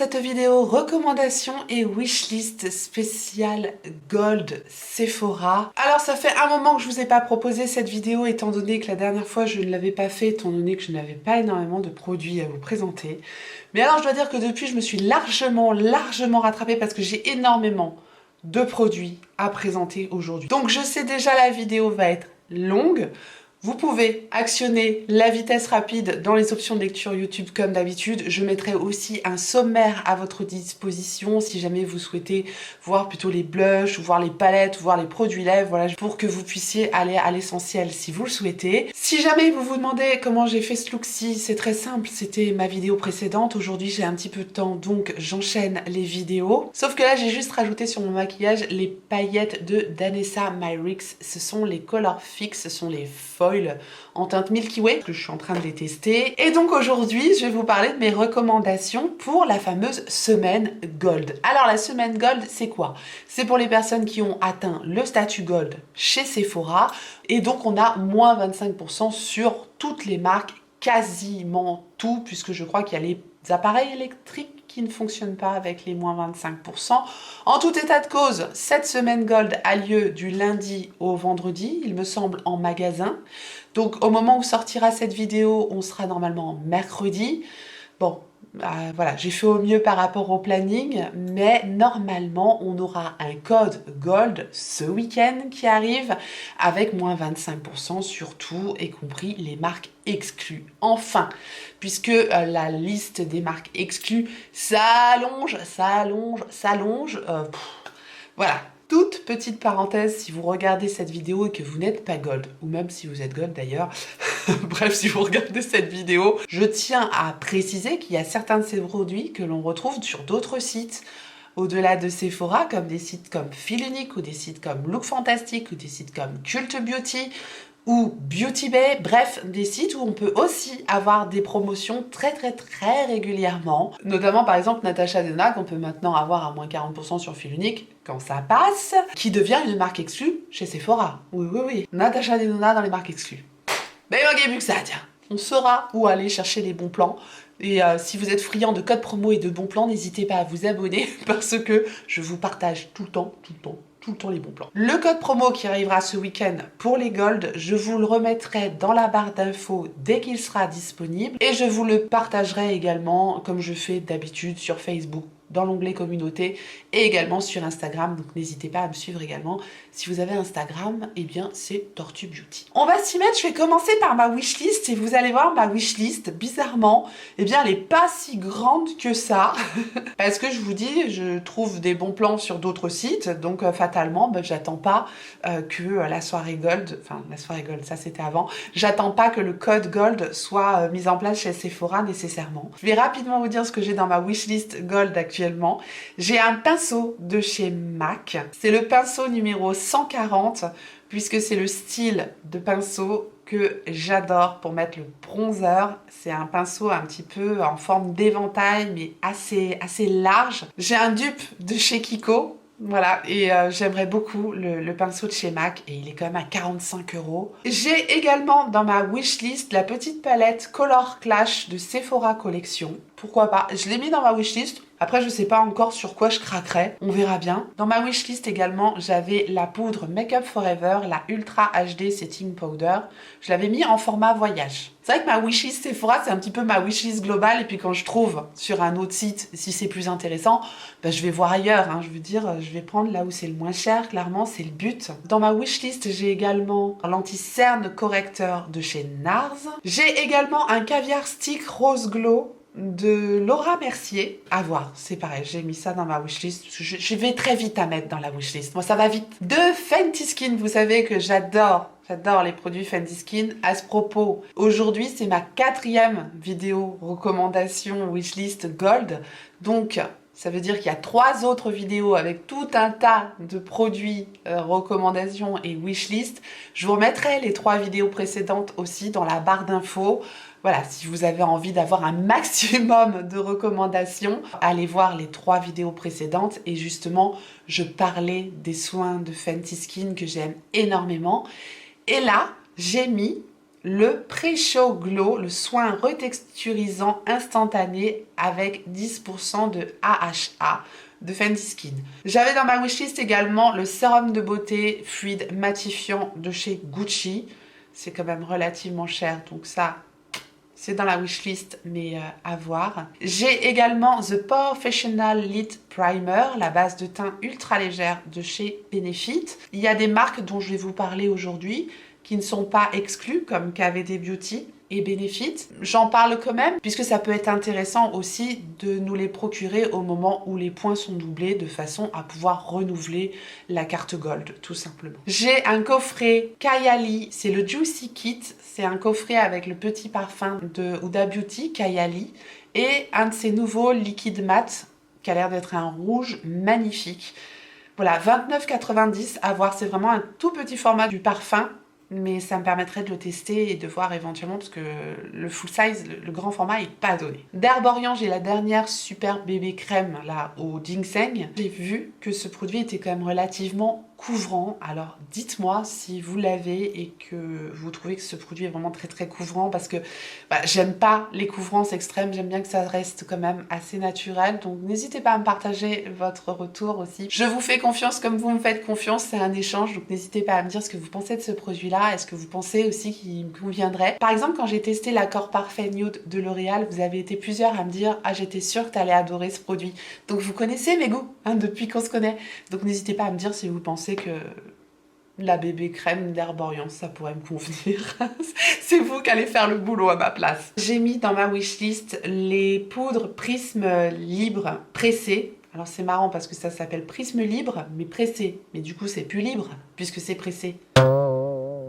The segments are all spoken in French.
cette vidéo recommandation et wishlist spéciale Gold Sephora. Alors ça fait un moment que je vous ai pas proposé cette vidéo étant donné que la dernière fois je ne l'avais pas fait étant donné que je n'avais pas énormément de produits à vous présenter. Mais alors je dois dire que depuis je me suis largement rattrapée parce que j'ai énormément de produits à présenter aujourd'hui. Donc je sais déjà la vidéo va être longue. Vous pouvez actionner la vitesse rapide dans les options de lecture YouTube comme d'habitude. Je mettrai aussi un sommaire à votre disposition si jamais vous souhaitez voir plutôt les blushs, ou voir les palettes, ou voir les produits lèvres, voilà, pour que vous puissiez aller à l'essentiel si vous le souhaitez. Si jamais vous vous demandez comment j'ai fait ce look-ci, c'est très simple, c'était ma vidéo précédente. Aujourd'hui j'ai un petit peu de temps donc j'enchaîne les vidéos. Sauf que là j'ai juste rajouté sur mon maquillage les paillettes de Danessa Myricks. Ce sont les Color Fix, ce sont les foils en teinte Milky Way, que je suis en train de les tester. Et donc aujourd'hui, je vais vous parler de mes recommandations pour la fameuse semaine Gold. Alors la semaine Gold, c'est quoi? C'est pour les personnes qui ont atteint le statut Gold chez Sephora. Et donc on a moins 25% sur toutes les marques, quasiment tout, puisque je crois qu'il y a les appareils électriques qui ne fonctionnent pas avec les moins 25%. En tout état de cause, cette semaine Gold a lieu du lundi au vendredi, il me semble, en magasin. Donc au moment où sortira cette vidéo, on sera normalement mercredi. Bon, voilà, j'ai fait au mieux par rapport au planning, mais normalement, on aura un code Gold ce week-end qui arrive avec moins 25% sur tout, y compris les marques exclues. Enfin, puisque la liste des marques exclues s'allonge. Voilà. Toute petite parenthèse, si vous regardez cette vidéo et que vous n'êtes pas Gold, ou même si vous êtes Gold d'ailleurs, bref, si vous regardez cette vidéo, je tiens à préciser qu'il y a certains de ces produits que l'on retrouve sur d'autres sites, au-delà de Sephora, comme des sites comme Feel Unique, ou des sites comme Look Fantastic, ou des sites comme Cult Beauty, ou Beauty Bay, bref, des sites où on peut aussi avoir des promotions très régulièrement. Notamment par exemple Natasha Denona qu'on peut maintenant avoir à moins 40% sur Feel Unique quand ça passe, qui devient une marque exclue chez Sephora. Oui. Natasha Denona dans les marques exclues. Ben il manquait plus que ça, tiens. On saura où aller chercher les bons plans. Et si vous êtes friand de codes promo et de bons plans, n'hésitez pas à vous abonner parce que je vous partage tout le temps les bons plans. Le code promo qui arrivera ce week-end pour les Gold, je vous le remettrai dans la barre d'infos dès qu'il sera disponible et je vous le partagerai également comme je fais d'habitude sur Facebook, dans l'onglet communauté et également sur Instagram, donc n'hésitez pas à me suivre également. Si vous avez Instagram, eh bien c'est Tortue Beauty. On va s'y mettre, je vais commencer par ma wishlist et vous allez voir ma wishlist, bizarrement, eh bien elle est pas si grande que ça, parce que je vous dis, je trouve des bons plans sur d'autres sites, donc fatalement, ben, j'attends pas que la soirée Gold, ça c'était avant, j'attends pas que le code Gold soit mis en place chez Sephora nécessairement. Je vais rapidement vous dire ce que j'ai dans ma wishlist Gold actuellement. J'ai un pinceau de chez MAC. C'est le pinceau numéro 140 puisque c'est le style de pinceau que j'adore pour mettre le bronzer. C'est un pinceau un petit peu en forme d'éventail mais assez large. J'ai un dupe de chez Kiko. Voilà, et j'aimerais beaucoup le pinceau de chez MAC et il est quand même à 45 €. J'ai également dans ma wishlist la petite palette Color Clash de Sephora Collection. Pourquoi pas? Je l'ai mis dans ma wishlist. Après, je sais pas encore sur quoi je craquerai. On verra bien. Dans ma wishlist également, j'avais la poudre Make Up Forever, la Ultra HD Setting Powder. Je l'avais mis en format voyage. C'est vrai que ma wishlist Sephora, c'est un petit peu ma wishlist globale. Et puis quand je trouve sur un autre site, si c'est plus intéressant, ben je vais voir ailleurs. Hein. Je veux dire, je vais prendre là où c'est le moins cher. Clairement, c'est le but. Dans ma wishlist, j'ai également l'anti-cerne correcteur de chez NARS. J'ai également un caviar stick rose glow de Laura Mercier. À voir, c'est pareil, j'ai mis ça dans ma wishlist. Je vais très vite à mettre dans la wishlist. Moi, ça va vite. De Fenty Skin, vous savez que j'adore les produits Fenty Skin. À ce propos, aujourd'hui, c'est ma 4e vidéo recommandation wishlist Gold. Donc, ça veut dire qu'il y a 3 autres vidéos avec tout un tas de produits, recommandations et wishlist. Je vous remettrai les 3 vidéos précédentes aussi dans la barre d'infos. Voilà, si vous avez envie d'avoir un maximum de recommandations, allez voir les 3 vidéos précédentes. Et justement, je parlais des soins de Fenty Skin que j'aime énormément. Et là, j'ai mis le Pre-Show Glow, le soin retexturisant instantané avec 10% de AHA de Fenty Skin. J'avais dans ma wishlist également le sérum de beauté fluide matifiant de chez Gucci. C'est quand même relativement cher, donc ça, c'est dans la wishlist, mais à voir. J'ai également The Professional Lit Primer, la base de teint ultra légère de chez Benefit. Il y a des marques dont je vais vous parler aujourd'hui qui ne sont pas exclues, comme KVD Beauty et Benefit. J'en parle quand même, puisque ça peut être intéressant aussi de nous les procurer au moment où les points sont doublés, de façon à pouvoir renouveler la carte Gold, tout simplement. J'ai un coffret Kayali, c'est le Juicy Kit, c'est un coffret avec le petit parfum de Huda Beauty, Kayali, et un de ces nouveaux liquides mat, qui a l'air d'être un rouge magnifique. Voilà, 29,90 à voir, c'est vraiment un tout petit format du parfum, mais ça me permettrait de le tester et de voir éventuellement, parce que le full size, le grand format est pas donné. d'Herborian, j'ai la dernière super bébé crème là au ginseng. J'ai vu que ce produit était quand même relativement couvrant, alors dites-moi si vous l'avez et que vous trouvez que ce produit est vraiment très très couvrant, parce que j'aime pas les couvrances extrêmes, j'aime bien que ça reste quand même assez naturel, donc n'hésitez pas à me partager votre retour aussi. Je vous fais confiance comme vous me faites confiance, c'est un échange, donc n'hésitez pas à me dire ce que vous pensez de ce produit-là, est-ce que vous pensez aussi qu'il me conviendrait. Par exemple, quand j'ai testé l'accord parfait nude de L'Oréal, vous avez été plusieurs à me dire « Ah, j'étais sûre que tu allais adorer ce produit ». Donc vous connaissez mes goûts, hein, depuis qu'on se connaît, donc n'hésitez pas à me dire si vous pensez que la bébé crème d'Herborian, ça pourrait me convenir. C'est vous qui allez faire le boulot à ma place. J'ai mis dans ma wishlist les poudres Prisme Libre pressées. Alors c'est marrant parce que ça s'appelle Prisme Libre, mais pressé. Mais du coup, c'est plus libre puisque c'est pressé.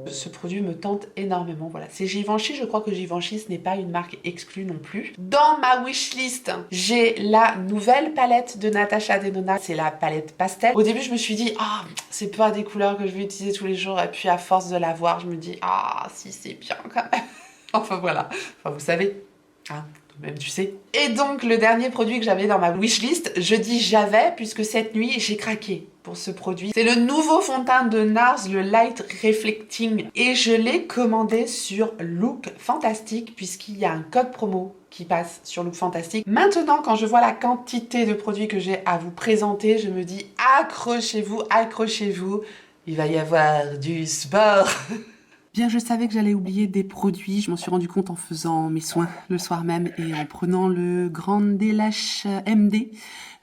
Ce produit me tente énormément, voilà. C'est Givenchy, je crois que Givenchy, ce n'est pas une marque exclue non plus. Dans ma wishlist, j'ai la nouvelle palette de Natasha Denona, c'est la palette pastel. Au début, je me suis dit, ah, c'est pas des couleurs que je vais utiliser tous les jours, et puis à force de la voir, je me dis, ah, si, c'est bien quand même. Enfin voilà, enfin vous savez, hein. Même tu sais. Et donc le dernier produit que j'avais dans ma wishlist, je dis j'avais puisque cette nuit j'ai craqué pour ce produit. C'est le nouveau fond de teint de NARS, le Light Reflecting, et je l'ai commandé sur Look Fantastic puisqu'il y a un code promo qui passe sur Look Fantastic. Maintenant, quand je vois la quantité de produits que j'ai à vous présenter, je me dis accrochez-vous, accrochez-vous, il va y avoir du sport. Bien, je savais que j'allais oublier des produits. Je m'en suis rendu compte en faisant mes soins le soir même et en prenant le Grande Lash MD,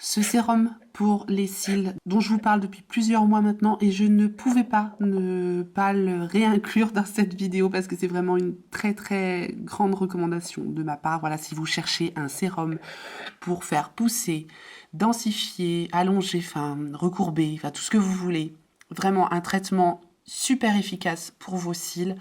ce sérum pour les cils dont je vous parle depuis plusieurs mois maintenant, et je ne pouvais pas ne pas le réinclure dans cette vidéo parce que c'est vraiment une très très grande recommandation de ma part. Voilà, si vous cherchez un sérum pour faire pousser, densifier, allonger, enfin recourber, enfin tout ce que vous voulez, vraiment un traitement super efficace pour vos cils.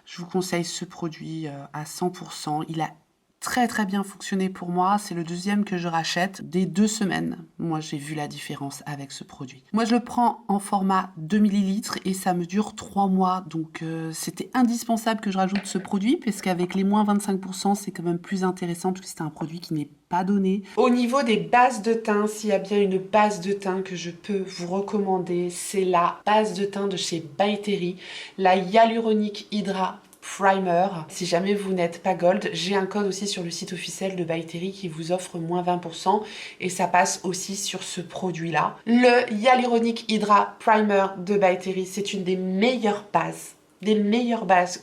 Je vous conseille ce produit à 100%. Il a très très bien fonctionné pour moi. C'est le deuxième que je rachète. Dès 2 semaines, moi j'ai vu la différence avec ce produit. Moi je le prends en format 2 ml et ça me dure 3 mois. Donc c'était indispensable que je rajoute ce produit parce qu'avec les moins 25%, c'est quand même plus intéressant parce que c'est un produit qui n'est pas donné. Au niveau des bases de teint, s'il y a bien une base de teint que je peux vous recommander, c'est la base de teint de chez By Terry, la Hyaluronic Hydra Primer. Si jamais vous n'êtes pas gold, j'ai un code aussi sur le site officiel de By Terry qui vous offre moins 20% et ça passe aussi sur ce produit là. Le Hyaluronic Hydra Primer de By Terry, c'est une des meilleures bases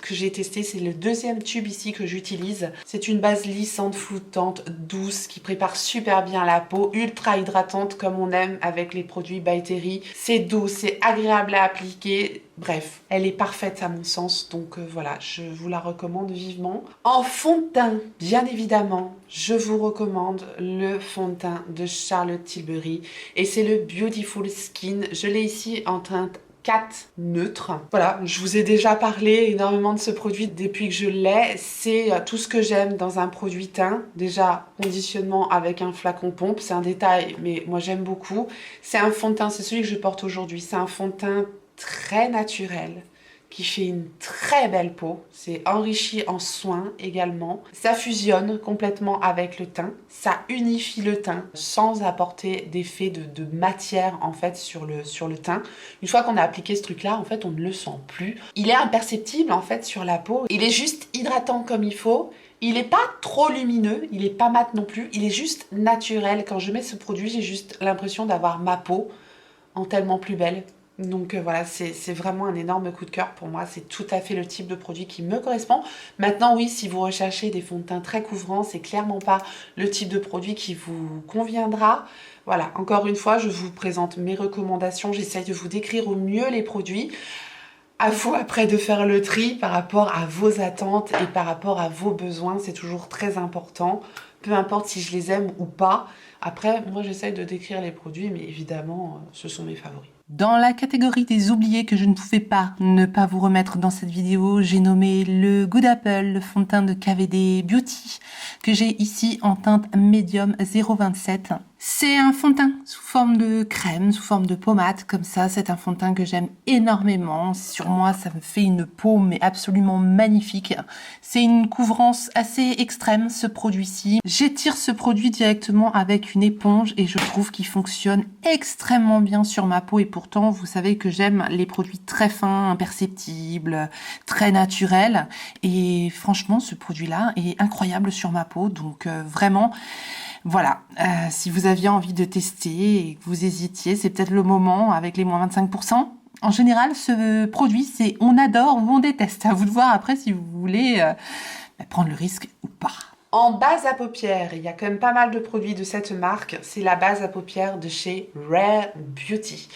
que j'ai testées. C'est le deuxième tube ici que j'utilise. C'est une base lissante, flottante, douce, qui prépare super bien la peau, ultra hydratante comme on aime avec les produits By Terry. C'est doux, c'est agréable à appliquer. Bref, elle est parfaite à mon sens, donc voilà, je vous la recommande vivement. En fond de teint, bien évidemment, je vous recommande le fond de teint de Charlotte Tilbury et c'est le Beautiful Skin. Je l'ai ici en teinte 4 neutre. Voilà, je vous ai déjà parlé énormément de ce produit depuis que je l'ai. C'est tout ce que j'aime dans un produit teint. Déjà, conditionnement avec un flacon pompe, c'est un détail, mais moi j'aime beaucoup. C'est un fond de teint, c'est celui que je porte aujourd'hui. C'est un fond de teint très naturel, qui fait une très belle peau. C'est enrichi en soins également. Ça fusionne complètement avec le teint. Ça unifie le teint sans apporter d'effet de matière en fait sur le teint. Une fois qu'on a appliqué ce truc-là, en fait, on ne le sent plus. Il est imperceptible en fait sur la peau. Il est juste hydratant comme il faut. Il n'est pas trop lumineux, il n'est pas mat non plus. Il est juste naturel. Quand je mets ce produit, j'ai juste l'impression d'avoir ma peau en tellement plus belle. Donc voilà, c'est vraiment un énorme coup de cœur pour moi. C'est tout à fait le type de produit qui me correspond. Maintenant, oui, si vous recherchez des fonds de teint très couvrants, c'est clairement pas le type de produit qui vous conviendra. Voilà, encore une fois, je vous présente mes recommandations. J'essaye de vous décrire au mieux les produits. À vous après de faire le tri par rapport à vos attentes et par rapport à vos besoins. C'est toujours très important. Peu importe si je les aime ou pas. Après, moi, j'essaye de décrire les produits, mais évidemment, ce sont mes favoris. Dans la catégorie des oubliés que je ne pouvais pas ne pas vous remettre dans cette vidéo, j'ai nommé le Good Apple, le fond de teint de KVD Beauty, que j'ai ici en teinte médium 0,27. C'est un fond de teint sous forme de crème, sous forme de pommade, comme ça. C'est un fond de teint que j'aime énormément. Sur moi, ça me fait une peau, mais absolument magnifique. C'est une couvrance assez extrême, ce produit-ci. J'étire ce produit directement avec une éponge et je trouve qu'il fonctionne extrêmement bien sur ma peau. Et pourtant, vous savez que j'aime les produits très fins, imperceptibles, très naturels. Et franchement, ce produit-là est incroyable sur ma peau. Donc vraiment... Voilà, si vous aviez envie de tester et que vous hésitiez, c'est peut-être le moment avec les moins 25%. En général, ce produit, c'est on adore ou on déteste. À vous de voir après si vous voulez prendre le risque ou pas. En base à paupières, il y a quand même pas mal de produits de cette marque. C'est la base à paupières de chez Rare Beauty.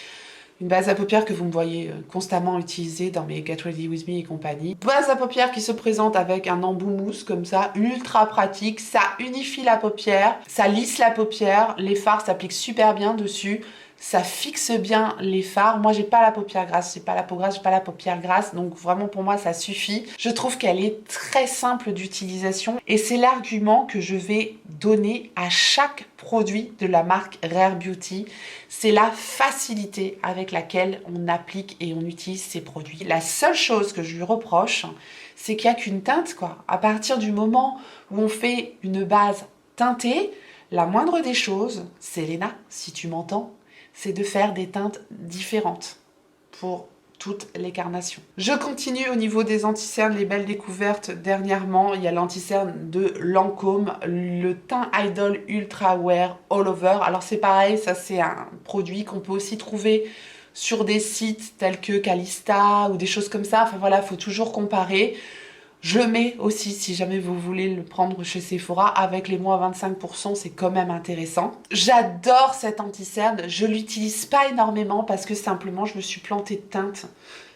Une base à paupières que vous me voyez constamment utiliser dans mes Get Ready With Me et compagnie. Base à paupières qui se présente avec un embout mousse comme ça, ultra pratique. Ça unifie la paupière, ça lisse la paupière. Les fards s'appliquent super bien dessus. Ça fixe bien les fards. Moi, j'ai pas la paupière grasse, j'ai pas la peau grasse, j'ai pas la paupière grasse. Donc vraiment, pour moi, ça suffit. Je trouve qu'elle est très simple d'utilisation. Et c'est l'argument que je vais donner à chaque produit de la marque Rare Beauty. C'est la facilité avec laquelle on applique et on utilise ces produits. La seule chose que je lui reproche, c'est qu'il n'y a qu'une teinte, quoi. À partir du moment où on fait une base teintée, la moindre des choses, Selena, si tu m'entends, c'est de faire des teintes différentes pour toutes les carnations. Je continue au niveau des anti-cernes, les belles découvertes dernièrement. Il y a l'anti-cerne de Lancôme, le teint Idol Ultra Wear All Over. Alors c'est pareil, ça c'est un produit qu'on peut aussi trouver sur des sites tels que Calista ou des choses comme ça. Enfin voilà, il faut toujours comparer. Je mets aussi, si jamais vous voulez le prendre chez Sephora, avec les moins 25%, c'est quand même intéressant. J'adore cet anti-cerne, je l'utilise pas énormément parce que simplement je me suis plantée de teinte.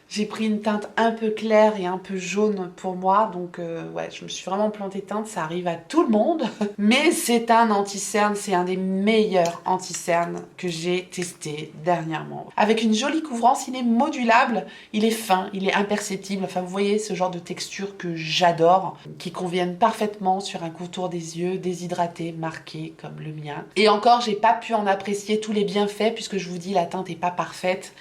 J'ai pris une teinte un peu claire et un peu jaune pour moi, donc ouais, je me suis vraiment plantée de teinte, ça arrive à tout le monde. Mais c'est un anti-cerne, c'est un des meilleurs anti-cernes que j'ai testé dernièrement. Avec une jolie couvrance, il est modulable, il est fin, il est imperceptible. Enfin, vous voyez ce genre de texture que j'adore, qui conviennent parfaitement sur un contour des yeux déshydraté, marqué comme le mien. Et encore, j'ai pas pu en apprécier tous les bienfaits puisque je vous dis, la teinte est pas parfaite.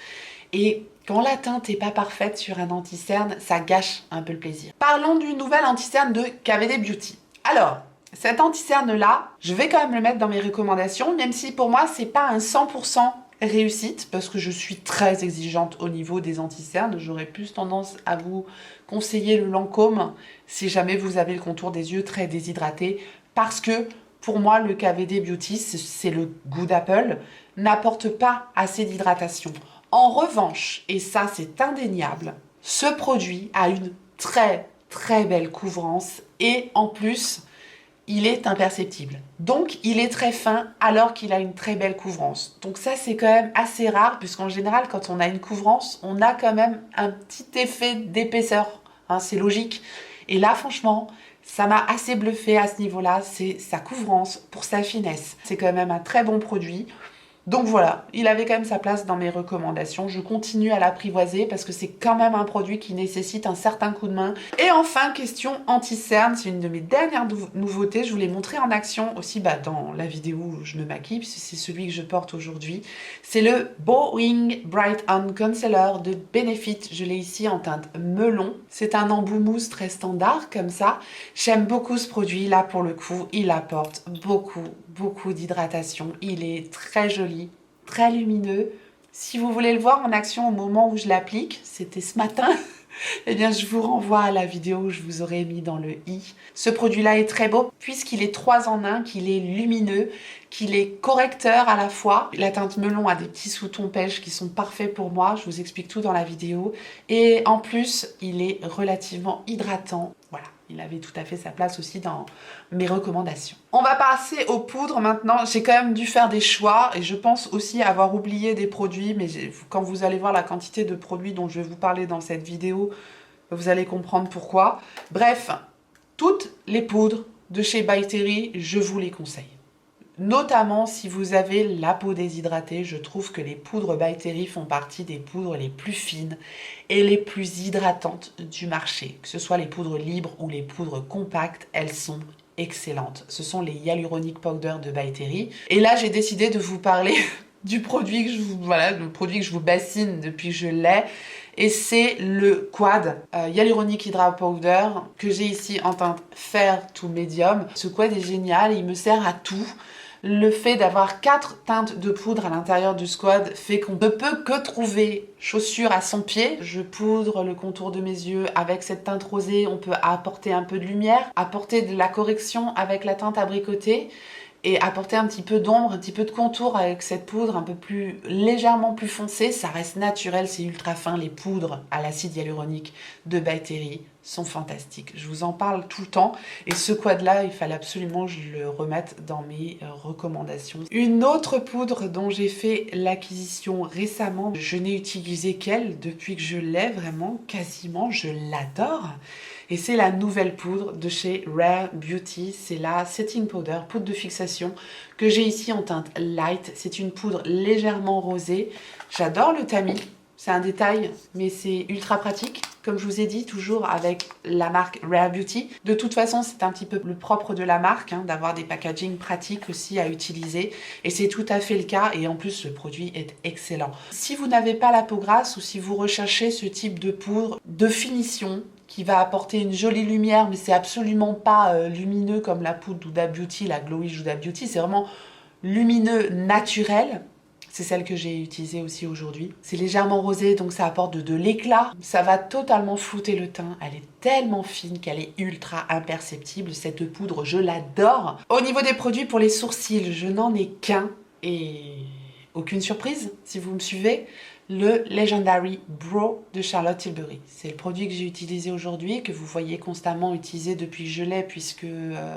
Et quand la teinte n'est pas parfaite sur un anti-cerne, ça gâche un peu le plaisir. Parlons du nouvel anti-cerne de KVD Beauty. Alors, cet anti-cerne-là, je vais quand même le mettre dans mes recommandations, même si pour moi, c'est pas un 100% réussite, parce que je suis très exigeante au niveau des anti-cernes. J'aurais plus tendance à vous conseiller le Lancôme si jamais vous avez le contour des yeux très déshydraté, parce que pour moi, le KVD Beauty, c'est le Good Apple, n'apporte pas assez d'hydratation. En revanche, et ça c'est indéniable, ce produit a une très très belle couvrance et en plus, il est imperceptible. Donc, il est très fin alors qu'il a une très belle couvrance. Donc ça, c'est quand même assez rare puisqu'en général, quand on a une couvrance, on a quand même un petit effet d'épaisseur. Hein, c'est logique. Et là, franchement, ça m'a assez bluffé à ce niveau-là. C'est sa couvrance pour sa finesse. C'est quand même un très bon produit. Donc voilà, il avait quand même sa place dans mes recommandations. Je continue à l'apprivoiser parce que c'est quand même un produit qui nécessite un certain coup de main. Et enfin, question anti-cerne, c'est une de mes dernières nouveautés. Je vous l'ai montré en action aussi dans la vidéo où je me maquille, puisque c'est celui que je porte aujourd'hui. C'est le Boring Bright On Concealer de Benefit. Je l'ai ici en teinte melon. C'est un embout mousse très standard comme ça. J'aime beaucoup ce produit. Là, pour le coup, il apporte beaucoup d'hydratation. Il est très joli, très lumineux. Si vous voulez le voir en action au moment où je l'applique, c'était ce matin, eh bien je vous renvoie à la vidéo où je vous aurais mis dans le i. Ce produit-là est très beau puisqu'il est 3 en 1, qu'il est lumineux, qu'il est correcteur à la fois. La teinte melon a des petits sous-tons pêche qui sont parfaits pour moi, je vous explique tout dans la vidéo. Et en plus, il est relativement hydratant. Voilà. Il avait tout à fait sa place aussi dans mes recommandations. On va passer aux poudres maintenant. J'ai quand même dû faire des choix et je pense aussi avoir oublié des produits. Mais quand vous allez voir la quantité de produits dont je vais vous parler dans cette vidéo, vous allez comprendre pourquoi. Bref, toutes les poudres de chez By Terry, je vous les conseille. Notamment si vous avez la peau déshydratée, je trouve que les poudres By Terry font partie des poudres les plus fines et les plus hydratantes du marché. Que ce soit les poudres libres ou les poudres compactes, elles sont excellentes. Ce sont les Hyaluronic Powder de By Terry. Et là, j'ai décidé de vous parler du produit que le produit que je vous bassine depuis que je l'ai. Et c'est le Quad Hyaluronic Hydra Powder que j'ai ici en teinte Fair to Medium. Ce Quad est génial, il me sert à tout. Le fait d'avoir 4 teintes de poudre à l'intérieur du Quad fait qu'on ne peut que trouver chaussure à son pied. Je poudre le contour de mes yeux avec cette teinte rosée. On peut apporter un peu de lumière, apporter de la correction avec la teinte abricotée et apporter un petit peu d'ombre, un petit peu de contour avec cette poudre un peu plus légèrement plus foncée. Ça reste naturel, c'est ultra fin. Les poudres à l'acide hyaluronique de By Terry sont fantastiques. Je vous en parle tout le temps. Et ce quad-là, il fallait absolument que je le remette dans mes recommandations. Une autre poudre dont j'ai fait l'acquisition récemment, je n'ai utilisé qu'elle depuis que je l'ai vraiment, quasiment, je l'adore. Et c'est la nouvelle poudre de chez Rare Beauty. C'est la Setting Powder, poudre de fixation, que j'ai ici en teinte light. C'est une poudre légèrement rosée. J'adore le tamis. C'est un détail, mais c'est ultra pratique. Comme je vous ai dit, toujours avec la marque Rare Beauty. De toute façon, c'est un petit peu le propre de la marque, d'avoir des packaging pratiques aussi à utiliser. Et c'est tout à fait le cas. Et en plus, le produit est excellent. Si vous n'avez pas la peau grasse ou si vous recherchez ce type de poudre de finition, qui va apporter une jolie lumière, mais c'est absolument pas lumineux comme la poudre d'Huda Beauty, la Glowish Huda Beauty. C'est vraiment lumineux, naturel. C'est celle que j'ai utilisée aussi aujourd'hui. C'est légèrement rosé, donc ça apporte de l'éclat. Ça va totalement flouter le teint. Elle est tellement fine qu'elle est ultra imperceptible. Cette poudre, je l'adore. Au niveau des produits pour les sourcils, je n'en ai qu'un. Et aucune surprise, si vous me suivez. Le Legendary Brow de Charlotte Tilbury. C'est le produit que j'ai utilisé aujourd'hui, que vous voyez constamment utiliser depuis que je l'ai, puisque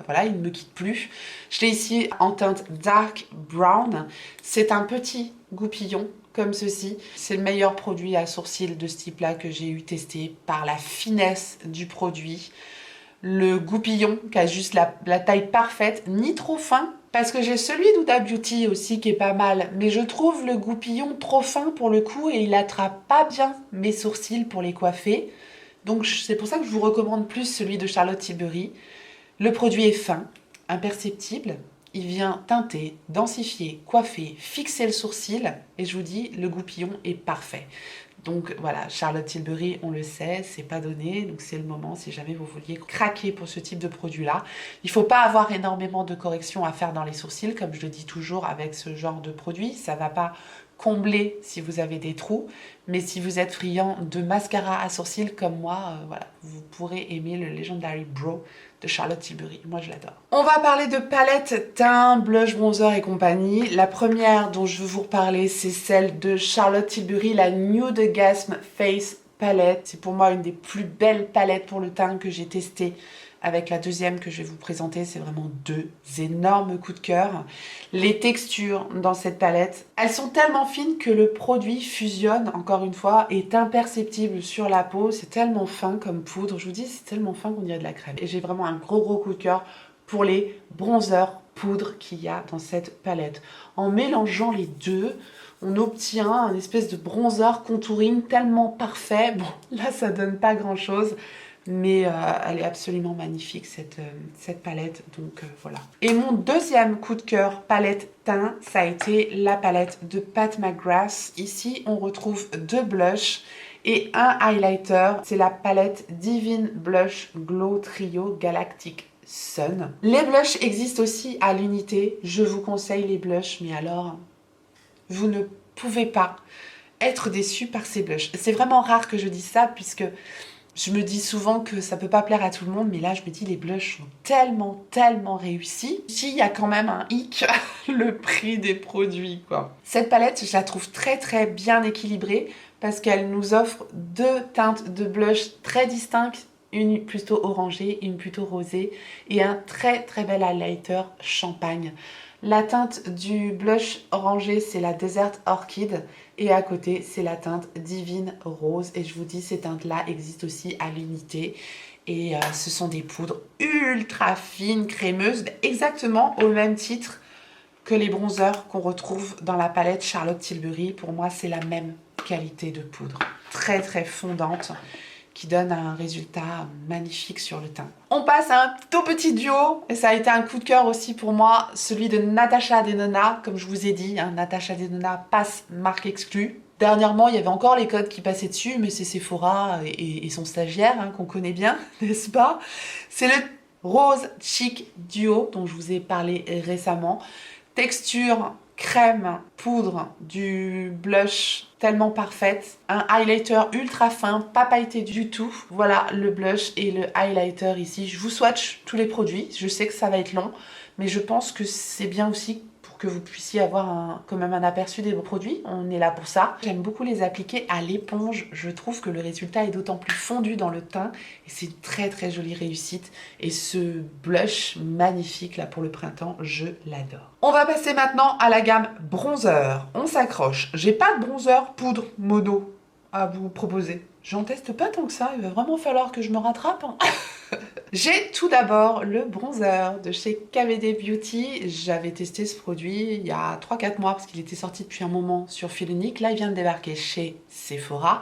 voilà, il ne me quitte plus. Je l'ai ici en teinte Dark Brown. C'est un petit goupillon comme ceci. C'est le meilleur produit à sourcils de ce type-là que j'ai eu testé par la finesse du produit. Le goupillon qui a juste la taille parfaite, ni trop fin, parce que j'ai celui d'Huda Beauty aussi qui est pas mal, mais je trouve le goupillon trop fin pour le coup et il attrape pas bien mes sourcils pour les coiffer. Donc c'est pour ça que je vous recommande plus celui de Charlotte Tilbury. Le produit est fin, imperceptible, il vient teinter, densifier, coiffer, fixer le sourcil et je vous dis, le goupillon est parfait. Donc voilà, Charlotte Tilbury, on le sait, c'est pas donné, donc c'est le moment si jamais vous vouliez craquer pour ce type de produit-là. Il faut pas avoir énormément de corrections à faire dans les sourcils, comme je le dis toujours avec ce genre de produit, ça va pas combler si vous avez des trous, mais si vous êtes friand de mascara à sourcils comme moi, voilà, vous pourrez aimer le Legendary Brow de Charlotte Tilbury. Moi, je l'adore. On va parler de palettes teint, blush, bronzer et compagnie. La première dont je veux vous reparler, c'est celle de Charlotte Tilbury, la Nude Gasm Face Palette. C'est pour moi une des plus belles palettes pour le teint que j'ai testées. Avec la deuxième que je vais vous présenter, c'est vraiment deux énormes coups de cœur. Les textures dans cette palette, elles sont tellement fines que le produit fusionne, encore une fois, est imperceptible sur la peau. C'est tellement fin comme poudre, je vous dis, c'est tellement fin qu'on dirait de la crème. Et j'ai vraiment un gros coup de cœur pour les bronzers poudre qu'il y a dans cette palette. En mélangeant les deux, on obtient un espèce de bronzer contouring tellement parfait. Bon, là, ça donne pas grand-chose, mais elle est absolument magnifique, cette palette. Donc, voilà. Et mon deuxième coup de cœur palette teint, ça a été la palette de Pat McGrath. Ici, on retrouve 2 blushs et un highlighter. C'est la palette Divine Blush Glow Trio Galactic Sun. Les blushs existent aussi à l'unité. Je vous conseille les blushs, mais alors, vous ne pouvez pas être déçus par ces blushs. C'est vraiment rare que je dise ça, puisque je me dis souvent que ça peut pas plaire à tout le monde, mais là, je me dis, les blushs sont tellement, tellement réussis. Ici, il y a quand même un hic, le prix des produits, quoi. Cette palette, je la trouve très, très bien équilibrée, parce qu'elle nous offre 2 teintes de blush très distinctes, une plutôt orangée, une plutôt rosée, et un très très bel highlighter champagne. La teinte du blush orangé, c'est la Desert Orchid, et à côté, c'est la teinte Divine Rose. Et je vous dis, ces teintes-là existent aussi à l'unité. Et ce sont des poudres ultra fines, crémeuses, exactement au même titre que les bronzers qu'on retrouve dans la palette Charlotte Tilbury. Pour moi, c'est la même qualité de poudre. Très très fondante, qui donne un résultat magnifique sur le teint. On passe à un tout petit duo, et ça a été un coup de cœur aussi pour moi, celui de Natasha Denona. Comme je vous ai dit, hein, Natasha Denona passe marque exclue. Dernièrement, il y avait encore les codes qui passaient dessus, mais c'est Sephora et son stagiaire, hein, qu'on connaît bien, n'est-ce pas? C'est le Rose Chic Duo dont je vous ai parlé récemment. Texture crème, poudre, du blush tellement parfaite, un highlighter ultra fin, pas pailleté du tout. Voilà le blush et le highlighter ici. Je vous swatch tous les produits, je sais que ça va être long, mais je pense que c'est bien aussi pour que vous puissiez avoir quand même un aperçu des produits. On est là pour ça. J'aime beaucoup les appliquer à l'éponge. Je trouve que le résultat est d'autant plus fondu dans le teint et c'est une très très jolie réussite. Et ce blush magnifique là pour le printemps, je l'adore. On va passer maintenant à la gamme bronzer. On s'accroche. J'ai pas de bronzer poudre mono à vous proposer. J'en teste pas tant que ça, il va vraiment falloir que je me rattrape, hein. J'ai tout d'abord le bronzer de chez KVD Beauty. J'avais testé ce produit il y a 3-4 mois parce qu'il était sorti depuis un moment sur Fil Unique. Là, il vient de débarquer chez Sephora.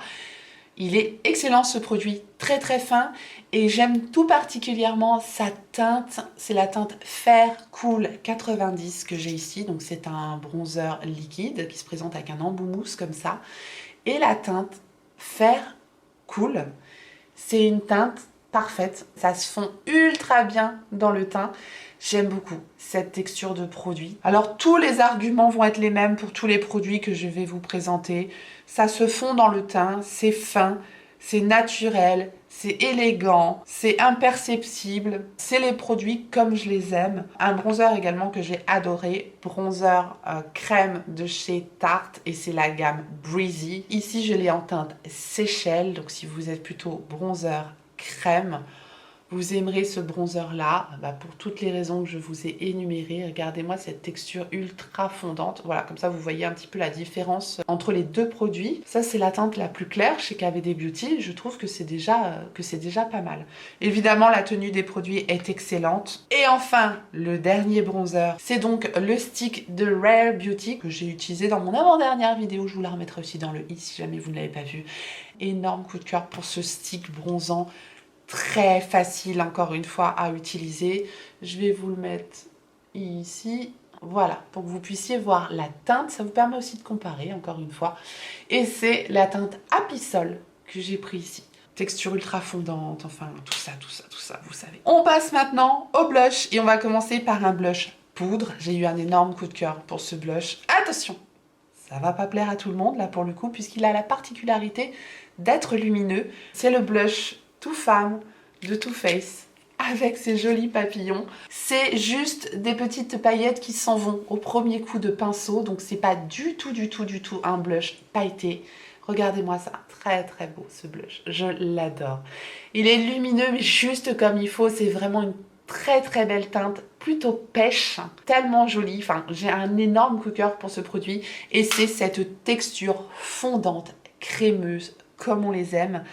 Il est excellent ce produit, très très fin, et j'aime tout particulièrement sa teinte. C'est la teinte Fair Cool 90 que j'ai ici. Donc c'est un bronzer liquide qui se présente avec un embout mousse comme ça. Et la teinte Fair Cool, c'est une teinte parfaite, ça se fond ultra bien dans le teint. J'aime beaucoup cette texture de produit. Alors tous les arguments vont être les mêmes pour tous les produits que je vais vous présenter. Ça se fond dans le teint, c'est fin, c'est naturel, c'est élégant, c'est imperceptible. C'est les produits comme je les aime. Un bronzer également que j'ai adoré, bronzer crème de chez Tarte, et c'est la gamme Breezy. Ici je l'ai en teinte Seychelles, donc si vous êtes plutôt bronzer crème, vous aimerez ce bronzer là, pour toutes les raisons que je vous ai énumérées. Regardez-moi cette texture ultra fondante. Voilà, comme ça vous voyez un petit peu la différence entre les deux produits. Ça c'est la teinte la plus claire chez KVD Beauty. Je trouve que c'est déjà pas mal. Évidemment la tenue des produits est excellente. Et enfin le dernier bronzer, c'est donc le stick de Rare Beauty que j'ai utilisé dans mon avant-dernière vidéo. Je vous la remettrai aussi dans le i si jamais vous ne l'avez pas vu. Énorme coup de cœur pour ce stick bronzant. Très facile encore une fois à utiliser. Je vais vous le mettre ici. Voilà, pour que vous puissiez voir la teinte. Ça vous permet aussi de comparer encore une fois. Et c'est la teinte Apisol que j'ai pris ici. Texture ultra fondante, enfin tout ça, vous savez. On passe maintenant au blush et on va commencer par un blush poudre. J'ai eu un énorme coup de cœur pour ce blush. Attention, ça va pas plaire à tout le monde là pour le coup puisqu'il a la particularité d'être lumineux. C'est le blush Too Femme de Too Faced avec ses jolis papillons. C'est juste des petites paillettes qui s'en vont au premier coup de pinceau, donc c'est pas du tout un blush pailleté. Regardez-moi ça, très très beau ce blush, je l'adore. Il est lumineux mais juste comme il faut, c'est vraiment une très très belle teinte, plutôt pêche, tellement jolie. Enfin, j'ai un énorme coup de cœur pour ce produit et c'est cette texture fondante, crémeuse, comme on les aime.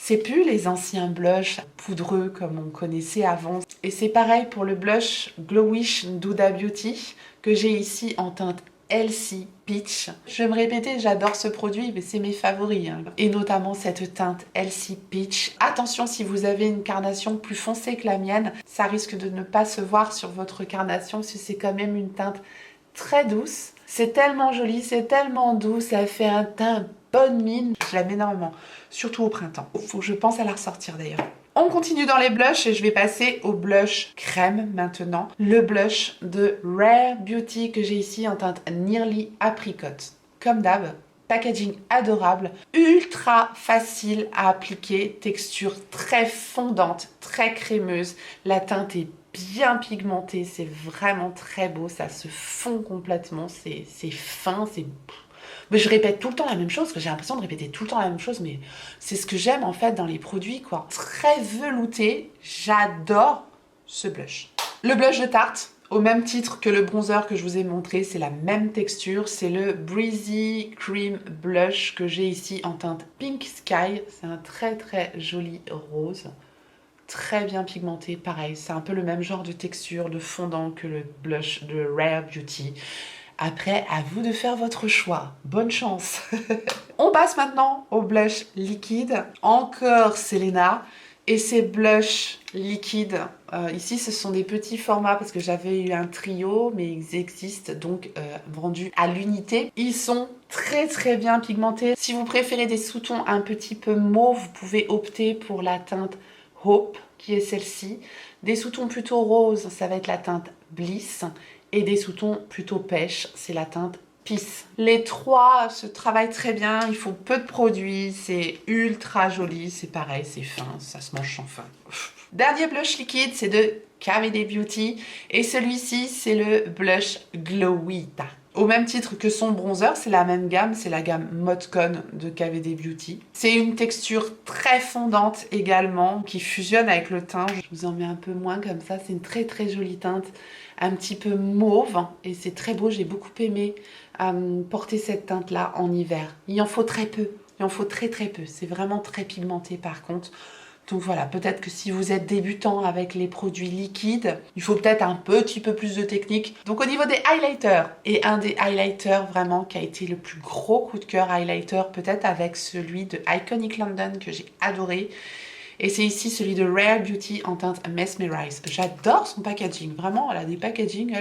C'est plus les anciens blushs poudreux comme on connaissait avant. Et c'est pareil pour le blush Glowish d'Huda Beauty que j'ai ici en teinte Elsie Peach. Je vais me répéter, j'adore ce produit, mais c'est mes favoris. Et notamment cette teinte Elsie Peach. Attention, si vous avez une carnation plus foncée que la mienne, ça risque de ne pas se voir sur votre carnation, si c'est quand même une teinte très douce. C'est tellement joli, c'est tellement doux, ça fait un teint bonne mine. Je l'aime énormément, surtout au printemps. Faut que je pense à la ressortir d'ailleurs. On continue dans les blushs et je vais passer au blush crème maintenant. Le blush de Rare Beauty que j'ai ici en teinte Nearly Apricot. Comme d'hab, packaging adorable, ultra facile à appliquer, texture très fondante, très crémeuse. La teinte est bien pigmentée, c'est vraiment très beau, ça se fond complètement, c'est fin, c'est... Mais je répète tout le temps la même chose, parce que j'ai l'impression de répéter tout le temps la même chose, mais c'est ce que j'aime en fait dans les produits, quoi. Très velouté, j'adore ce blush. Le blush de Tarte, au même titre que le bronzer que je vous ai montré, c'est la même texture, c'est le Breezy Cream Blush que j'ai ici en teinte Pink Sky. C'est un très très joli rose, très bien pigmenté, pareil, c'est un peu le même genre de texture, de fondant que le blush de Rare Beauty. Après, à vous de faire votre choix. Bonne chance. On passe maintenant au blush liquide. Encore Selena. Et ces blushs liquides, ici ce sont des petits formats parce que j'avais eu un trio, mais ils existent donc vendus à l'unité. Ils sont très très bien pigmentés. Si vous préférez des sous-tons un petit peu mauve, vous pouvez opter pour la teinte Hope, qui est celle-ci. Des sous-tons plutôt roses, ça va être la teinte Bliss. Et des sous-tons plutôt pêche, c'est la teinte Peace. Les trois se travaillent très bien, ils font peu de produits, c'est ultra joli, c'est pareil, c'est fin, ça se mange sans fin. Dernier blush liquide, c'est de KVD Beauty et celui-ci, c'est le blush Glowita. Au même titre que son bronzer, c'est la même gamme, c'est la gamme Modcon de KVD Beauty. C'est une texture très fondante également, qui fusionne avec le teint. Je vous en mets un peu moins comme ça, c'est une très très jolie teinte, un petit peu mauve, et c'est très beau, j'ai beaucoup aimé porter cette teinte-là en hiver. Il en faut très peu, il en faut très très peu, c'est vraiment très pigmenté par contre. Donc voilà, peut-être que si vous êtes débutant avec les produits liquides, il faut peut-être un petit peu plus de technique. Donc au niveau des highlighters, et un des highlighters vraiment qui a été le plus gros coup de cœur highlighter, peut-être avec celui de Iconic London que j'ai adoré. Et c'est ici celui de Rare Beauty en teinte Mesmerize. J'adore son packaging, vraiment, elle a des packaging,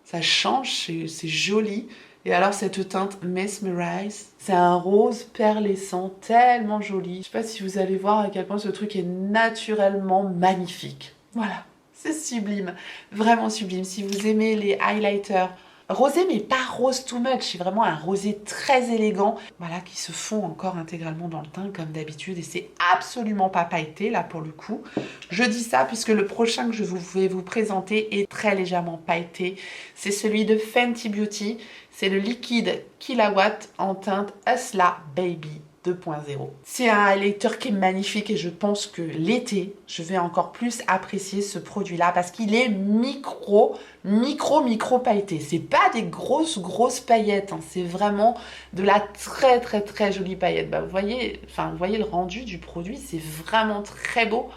ça change, c'est joli. Et alors cette teinte Mesmerize, c'est un rose perlescent tellement joli. Je sais pas si vous allez voir à quel point ce truc est naturellement magnifique. Voilà, c'est sublime, vraiment sublime. Si vous aimez les highlighters rosé, mais pas rose too much, c'est vraiment un rosé très élégant, voilà, qui se fond encore intégralement dans le teint comme d'habitude, et c'est absolument pas pailleté là pour le coup. Je dis ça puisque le prochain que je vais vous présenter est très légèrement pailleté, c'est celui de Fenty Beauty, c'est le liquide Killawatt en teinte Hustla Baby 2.0. C'est un highlighter qui est magnifique et je pense que l'été, je vais encore plus apprécier ce produit-là parce qu'il est micro pailleté. C'est pas des grosses paillettes, hein. C'est vraiment de la très jolie paillette. Bah, vous voyez le rendu du produit, c'est vraiment très beau.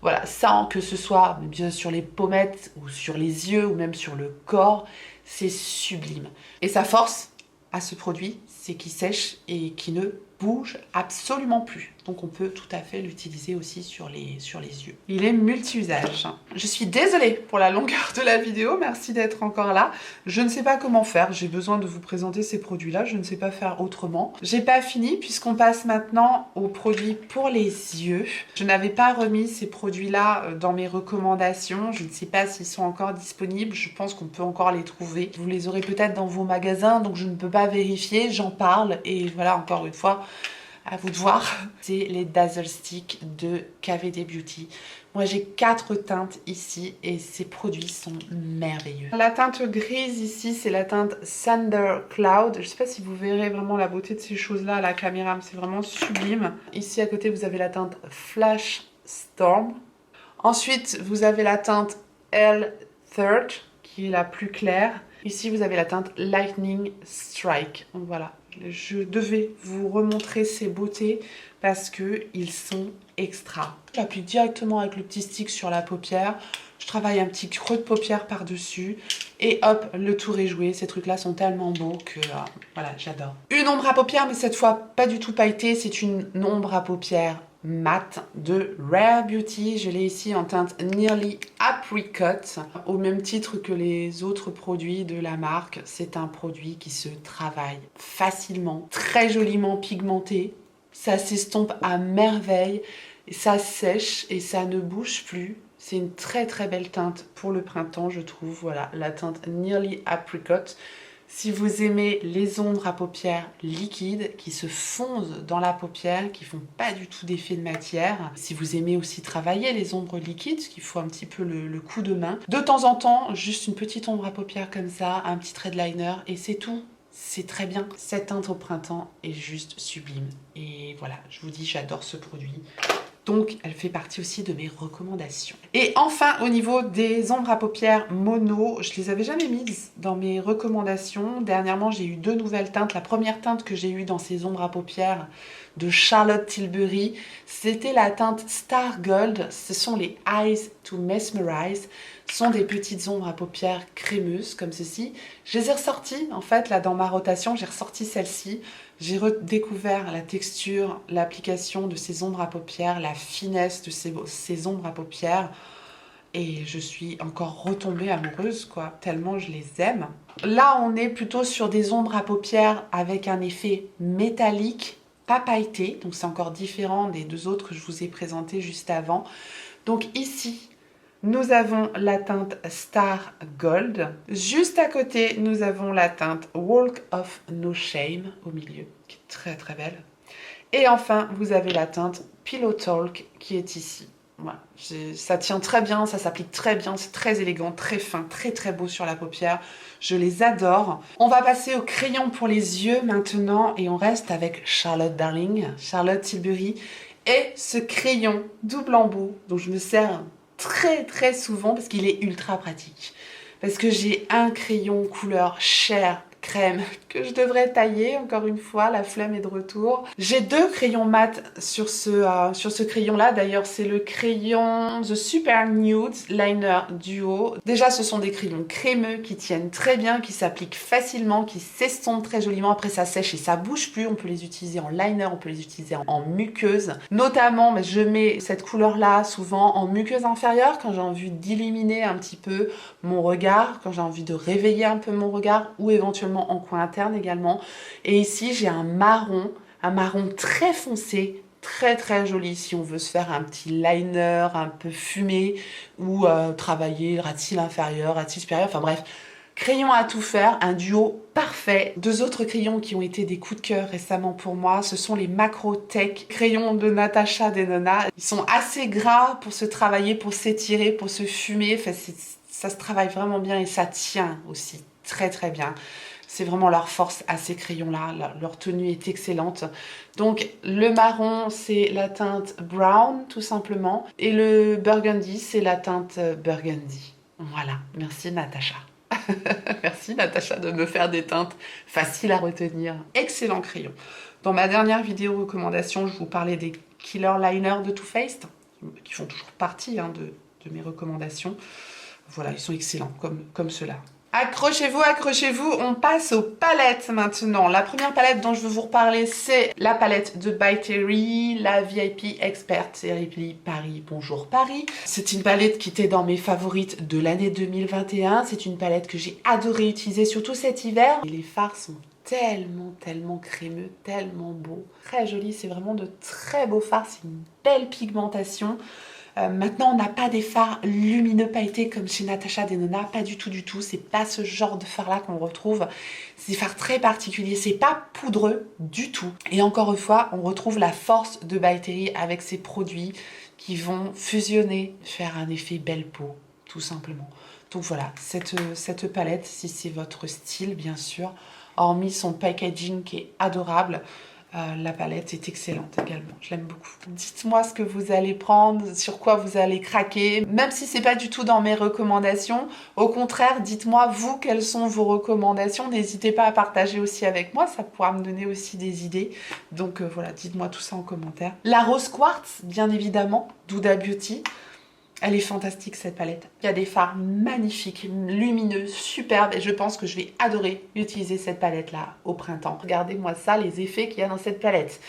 Voilà, sans que ce soit bien sur les pommettes ou sur les yeux ou même sur le corps, c'est sublime. Et sa force à ce produit, c'est qu'il sèche et qu'il ne bouge absolument plus. Donc on peut tout à fait l'utiliser aussi sur les yeux. Il est multi-usage. Je suis désolée pour la longueur de la vidéo, merci d'être encore là. Je ne sais pas comment faire, j'ai besoin de vous présenter ces produits-là, je ne sais pas faire autrement. J'ai pas fini puisqu'on passe maintenant aux produits pour les yeux. Je n'avais pas remis ces produits-là dans mes recommandations, je ne sais pas s'ils sont encore disponibles, je pense qu'on peut encore les trouver. Vous les aurez peut-être dans vos magasins, donc je ne peux pas vérifier, j'en parle et voilà, encore une fois, à vous de voir. C'est les Dazzle Stick de KVD Beauty. Moi j'ai 4 teintes ici et ces produits sont merveilleux. La teinte grise ici, c'est la teinte Thunder Cloud. Je sais pas si vous verrez vraiment la beauté de ces choses là à la caméra, mais c'est vraiment sublime. Ici à côté vous avez la teinte Flash Storm. Ensuite vous avez la teinte L30 qui est la plus claire. Ici, vous avez la teinte Lightning Strike. Donc voilà, Je devais vous remontrer ces beautés parce qu'ils sont extra. J'applique directement avec le petit stick sur la paupière. Je travaille un petit creux de paupière par-dessus. Et hop, le tour est joué. Ces trucs-là sont tellement beaux que voilà, j'adore. Une ombre à paupières, mais cette fois pas du tout pailletée. C'est une ombre à paupières mat de Rare Beauty. Je l'ai ici en teinte Nearly Apricot. Au même titre que les autres produits de la marque, c'est un produit qui se travaille facilement, très joliment pigmenté. Ça s'estompe à merveille, ça sèche et ça ne bouge plus. C'est une très très belle teinte pour le printemps, je trouve. Voilà, la teinte Nearly Apricot. Si vous aimez les ombres à paupières liquides qui se fondent dans la paupière, qui font pas du tout d'effet de matière, si vous aimez aussi travailler les ombres liquides, qu'il faut un petit peu le coup de main, de temps en temps, juste une petite ombre à paupières comme ça, un petit trait de liner et c'est tout. C'est très bien. Cette teinte au printemps est juste sublime. Et voilà, je vous dis, j'adore ce produit. Donc, elle fait partie aussi de mes recommandations. Et enfin, au niveau des ombres à paupières mono, je les avais jamais mises dans mes recommandations. Dernièrement, j'ai eu 2 nouvelles teintes. La première teinte que j'ai eue dans ces ombres à paupières de Charlotte Tilbury, c'était la teinte Star Gold. Ce sont les Eyes to Mesmerize. Ce sont des petites ombres à paupières crémeuses comme ceci. Je les ai ressorties, en fait, là dans ma rotation, j'ai ressorti celle-ci. J'ai redécouvert la texture, l'application de ces ombres à paupières, la finesse de ces ombres à paupières. Et je suis encore retombée amoureuse, quoi, tellement je les aime. Là, on est plutôt sur des ombres à paupières avec un effet métallique, pas pailleté. Donc, c'est encore différent des 2 autres que je vous ai présentés juste avant. Donc, ici, nous avons la teinte Star Gold. Juste à côté, nous avons la teinte Walk of No Shame au milieu, qui est très très belle. Et enfin, vous avez la teinte Pillow Talk qui est ici. Voilà. Ça tient très bien, ça s'applique très bien, c'est très élégant, très fin, très très beau sur la paupière. Je les adore. On va passer au crayon pour les yeux maintenant et on reste avec Charlotte Darling, Charlotte Tilbury. Et ce crayon double embout dont je me sers très très souvent parce qu'il est ultra pratique. Parce que j'ai un crayon couleur chair crème que je devrais tailler, encore une fois, la flemme est de retour. J'ai 2 crayons mat sur ce crayon-là. D'ailleurs, c'est le crayon The Super Nude Liner Duo. Déjà, ce sont des crayons crémeux qui tiennent très bien, qui s'appliquent facilement, qui s'estompent très joliment. Après, ça sèche et ça bouge plus. On peut les utiliser en liner, on peut les utiliser en muqueuse. Notamment, je mets cette couleur-là souvent en muqueuse inférieure quand j'ai envie d'illuminer un petit peu mon regard, quand j'ai envie de réveiller un peu mon regard ou éventuellement en coin interne également. Et ici, j'ai un marron très foncé, très très joli si on veut se faire un petit liner un peu fumé ou travailler ras de cils inférieur, ras de cils supérieur, enfin bref. Crayon à tout faire, un duo parfait. 2 autres crayons qui ont été des coups de cœur récemment pour moi, ce sont les Macro Tech crayons de Natasha Denona. Ils sont assez gras pour se travailler, pour s'étirer, pour se fumer. Enfin, ça se travaille vraiment bien et ça tient aussi très très bien. C'est vraiment leur force à ces crayons-là. Leur tenue est excellente. Donc, le marron, c'est la teinte Brown, tout simplement. Et le burgundy, c'est la teinte Burgundy. Voilà. Merci, Natacha. Merci, Natacha, de me faire des teintes faciles à retenir. Excellent crayon. Dans ma dernière vidéo recommandation, je vous parlais des Killer Liners de Too Faced, qui font toujours partie de mes recommandations. Voilà, ils sont excellents, comme ceux-là. Accrochez-vous, accrochez-vous, on passe aux palettes maintenant. La première palette dont je veux vous reparler, c'est la palette de By Terry, la VIP Expert Série Paris Bonjour Paris. C'est une palette qui était dans mes favorites de l'année 2021. C'est une palette que j'ai adoré utiliser, surtout cet hiver. Et les fards sont tellement crémeux, tellement beaux. Très joli, c'est vraiment de très beaux fards, c'est une belle pigmentation. Maintenant, on n'a pas des fards lumineux pailletés comme chez Natasha Denona, pas du tout. C'est pas ce genre de fard-là qu'on retrouve. C'est des fards très particuliers, c'est pas poudreux du tout. Et encore une fois, on retrouve la force de By Terry avec ces produits qui vont fusionner, faire un effet belle peau, tout simplement. Donc voilà, cette palette, si c'est votre style, bien sûr, hormis son packaging qui est adorable, La palette est excellente également, je l'aime beaucoup. Dites-moi ce que vous allez prendre, sur quoi vous allez craquer, même si c'est pas du tout dans mes recommandations. Au contraire, dites-moi vous quelles sont vos recommandations. N'hésitez pas à partager aussi avec moi, ça pourra me donner aussi des idées. Donc voilà, dites-moi tout ça en commentaire. La rose quartz, bien évidemment, d'Huda Beauty. Elle est fantastique cette palette. Il y a des fards magnifiques, lumineux, superbes et je pense que je vais adorer utiliser cette palette là au printemps. Regardez-moi ça, les effets qu'il y a dans cette palette.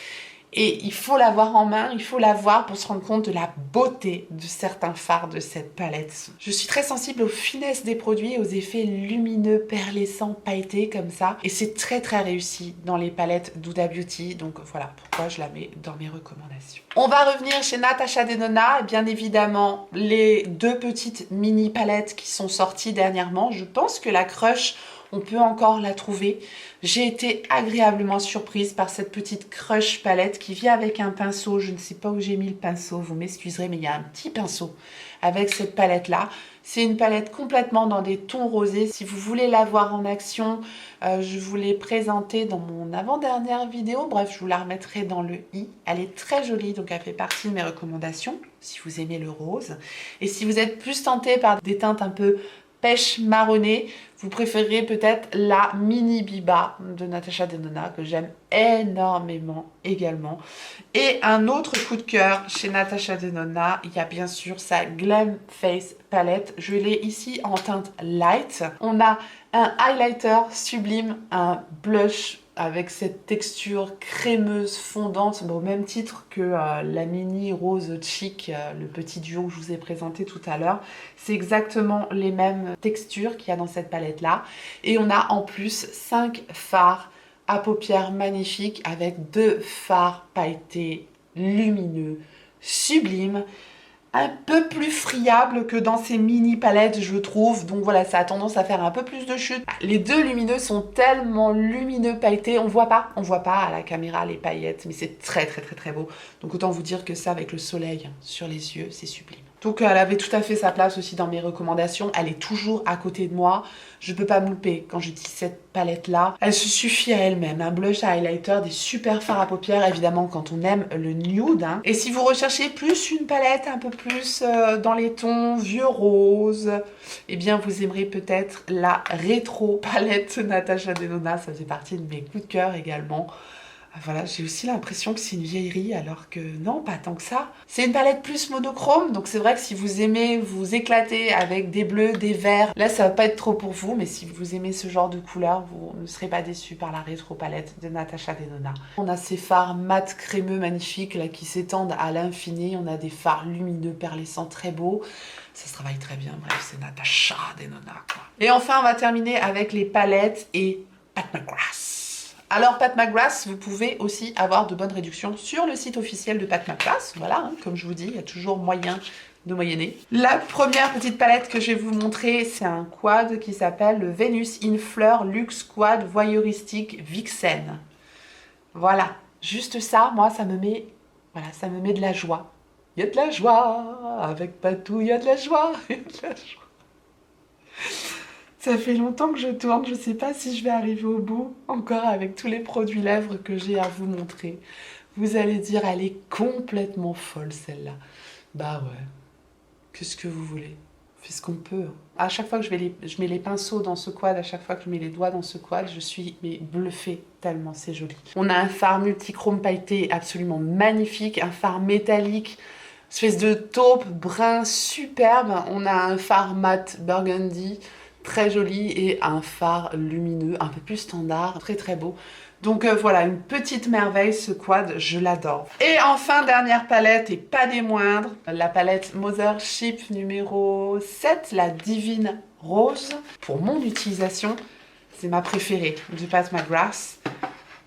Et il faut l'avoir en main, il faut l'avoir pour se rendre compte de la beauté de certains fards de cette palette. Je suis très sensible aux finesses des produits, aux effets lumineux, perlescents, pailletés comme ça. Et c'est très très réussi dans les palettes d'Huda Beauty. Donc voilà pourquoi je la mets dans mes recommandations. On va revenir chez Natasha Denona. Et bien évidemment, les deux petites mini palettes qui sont sorties dernièrement. Je pense que la Crush, on peut encore la trouver. J'ai été agréablement surprise par cette petite Crush palette qui vient avec un pinceau. Je ne sais pas où j'ai mis le pinceau, vous m'excuserez, mais il y a un petit pinceau avec cette palette-là. C'est une palette complètement dans des tons rosés. Si vous voulez la voir en action, je vous l'ai présentée dans mon avant-dernière vidéo. Bref, je vous la remettrai dans le i. Elle est très jolie, donc elle fait partie de mes recommandations, si vous aimez le rose. Et si vous êtes plus tenté par des teintes un peu pêche marronnée, vous préférez peut-être la mini Biba de Natasha Denona que j'aime énormément également. Et un autre coup de cœur chez Natasha Denona, il y a bien sûr sa Glam Face Palette. Je l'ai ici en teinte light. On a un highlighter sublime, un blush avec cette texture crémeuse, fondante, au même titre que la mini rose chic, le petit duo que je vous ai présenté tout à l'heure. C'est exactement les mêmes textures qu'il y a dans cette palette-là. Et on a en plus 5 fards à paupières magnifiques avec 2 fards pailletés lumineux, sublimes. Un peu plus friable que dans ces mini palettes, je trouve. Donc voilà, ça a tendance à faire un peu plus de chute. Les deux lumineux sont tellement lumineux pailletés. On voit pas à la caméra les paillettes, mais c'est très très très très beau. Donc autant vous dire que ça, avec le soleil sur les yeux, c'est sublime. Donc elle avait tout à fait sa place aussi dans mes recommandations. Elle est toujours à côté de moi. Je peux pas me louper quand j'utilise cette palette-là. Elle se suffit à elle-même. Un blush, un highlighter, des super fards à paupières, évidemment quand on aime le nude. Hein. Et si vous recherchez plus une palette un peu plus dans les tons vieux rose, eh bien vous aimerez peut-être la rétro palette Natasha Denona. Ça faisait partie de mes coups de cœur également. Voilà, j'ai aussi l'impression que c'est une vieillerie, alors que non, pas tant que ça. C'est une palette plus monochrome, donc c'est vrai que si vous aimez vous éclater avec des bleus, des verts, là ça va pas être trop pour vous, mais si vous aimez ce genre de couleur, vous ne serez pas déçus par la rétro palette de Natasha Denona. On a ces fards mat crémeux magnifiques là qui s'étendent à l'infini, on a des fards lumineux perlescents très beaux. Ça se travaille très bien, bref, c'est Natasha Denona quoi. Et enfin, on va terminer avec les palettes et Pat McGrath. Alors Pat McGrath, vous pouvez aussi avoir de bonnes réductions sur le site officiel de Pat McGrath. Voilà, hein, comme je vous dis, il y a toujours moyen de moyenner. La première petite palette que je vais vous montrer, c'est un quad qui s'appelle le Venus in Fleur Luxe Quad Voyeuristique Vixen. Voilà, juste ça, moi, ça me met de la joie. Il y a de la joie, avec Patou, il y a de la joie, il y a de la joie. Ça fait longtemps que je tourne, je sais pas si je vais arriver au bout, encore avec tous les produits lèvres que j'ai à vous montrer. Vous allez dire, elle est complètement folle celle-là. Bah ouais, qu'est-ce que vous voulez? On fait ce qu'on peut. À chaque fois que je mets les pinceaux dans ce quad, à chaque fois que je mets les doigts dans ce quad, je suis bluffée tellement c'est joli. On a un fard multichrome pailleté absolument magnifique, un fard métallique, espèce de taupe brun superbe. On a un fard mat burgundy, très joli, et un phare lumineux, un peu plus standard, très très beau. Donc voilà, une petite merveille ce quad, je l'adore. Et enfin, dernière palette, et pas des moindres, la palette Mothership numéro 7, la Divine Rose. Pour mon utilisation, c'est ma préférée de Pat McGrath,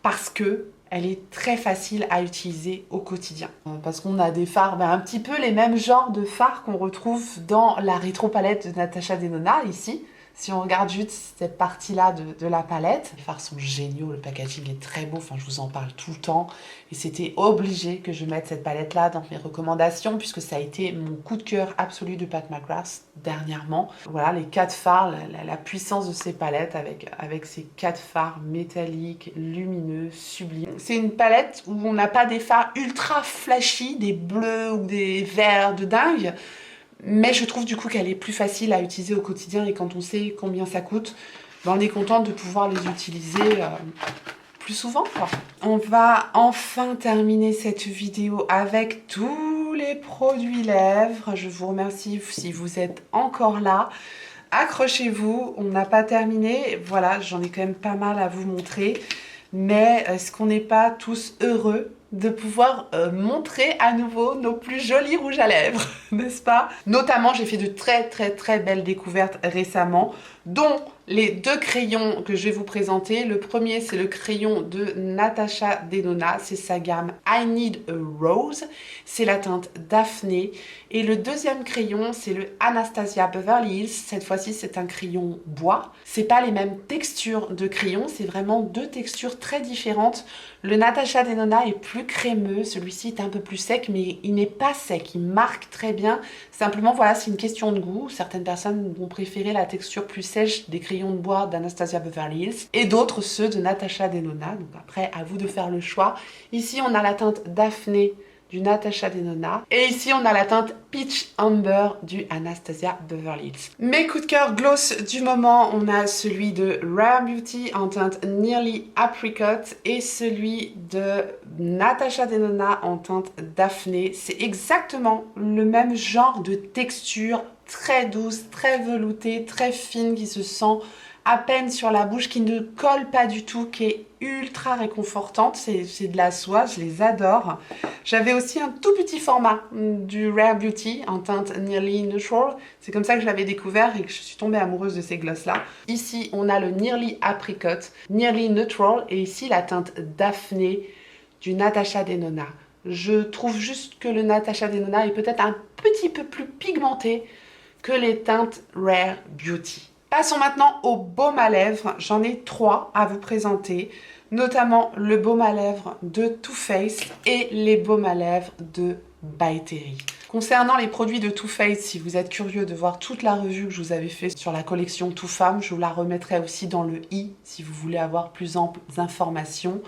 parce que elle est très facile à utiliser au quotidien. Parce qu'on a des fards, un petit peu les mêmes genres de fards qu'on retrouve dans la rétro palette de Natasha Denona, ici. Si on regarde juste cette partie-là de la palette, les fards sont géniaux, le packaging est très beau, enfin je vous en parle tout le temps. Et c'était obligé que je mette cette palette-là dans mes recommandations puisque ça a été mon coup de cœur absolu de Pat McGrath dernièrement. Voilà, les 4 fards, la puissance de ces palettes avec ces 4 fards métalliques, lumineux, sublimes. C'est une palette où on n'a pas des fards ultra flashy, des bleus ou des verts de dingue. Mais je trouve du coup qu'elle est plus facile à utiliser au quotidien et quand on sait combien ça coûte, ben on est content de pouvoir les utiliser plus souvent, quoi. On va enfin terminer cette vidéo avec tous les produits lèvres. Je vous remercie si vous êtes encore là. Accrochez-vous, on n'a pas terminé. Voilà, j'en ai quand même pas mal à vous montrer. Mais est-ce qu'on n'est pas tous heureux de pouvoir montrer à nouveau nos plus jolis rouges à lèvres, n'est-ce pas? Notamment, j'ai fait de très belles découvertes récemment, dont les 2 crayons que je vais vous présenter. Le premier, c'est le crayon de Natasha Denona, c'est sa gamme I Need a Rose, c'est la teinte Daphné. Et le deuxième crayon, c'est le Anastasia Beverly Hills, cette fois-ci c'est un crayon bois. C'est pas les mêmes textures de crayons, c'est vraiment 2 textures très différentes. Le Natasha Denona est plus crémeux, celui-ci est un peu plus sec, mais il n'est pas sec, il marque très bien. Simplement, voilà, c'est une question de goût. Certaines personnes vont préférer la texture plus sèche des crayons de bois d'Anastasia Beverly Hills et d'autres ceux de Natasha Denona. Donc après, à vous de faire le choix. Ici, on a la teinte Daphné du Natasha Denona. Et ici, on a la teinte Peach Amber du Anastasia Beverly Hills. Mes coups de cœur gloss du moment, on a celui de Rare Beauty en teinte Nearly Apricot et celui de Natasha Denona en teinte Daphné. C'est exactement le même genre de texture, très douce, très veloutée, très fine, qui se sent à peine sur la bouche, qui ne colle pas du tout, qui est ultra réconfortante. C'est de la soie, je les adore. J'avais aussi un tout petit format du Rare Beauty en teinte Nearly Neutral. C'est comme ça que je l'avais découvert et que je suis tombée amoureuse de ces gloss-là. Ici, on a le Nearly Apricot, Nearly Neutral, et ici la teinte Daphné du Natasha Denona. Je trouve juste que le Natasha Denona est peut-être un petit peu plus pigmenté que les teintes Rare Beauty. Passons maintenant au baume à lèvres. J'en ai 3 à vous présenter, notamment le baume à lèvres de Too Faced et les baumes à lèvres de By Terry. Concernant les produits de Too Faced, si vous êtes curieux de voir toute la revue que je vous avais fait sur la collection Too Femme, je vous la remettrai aussi dans le i si vous voulez avoir plus amples informations.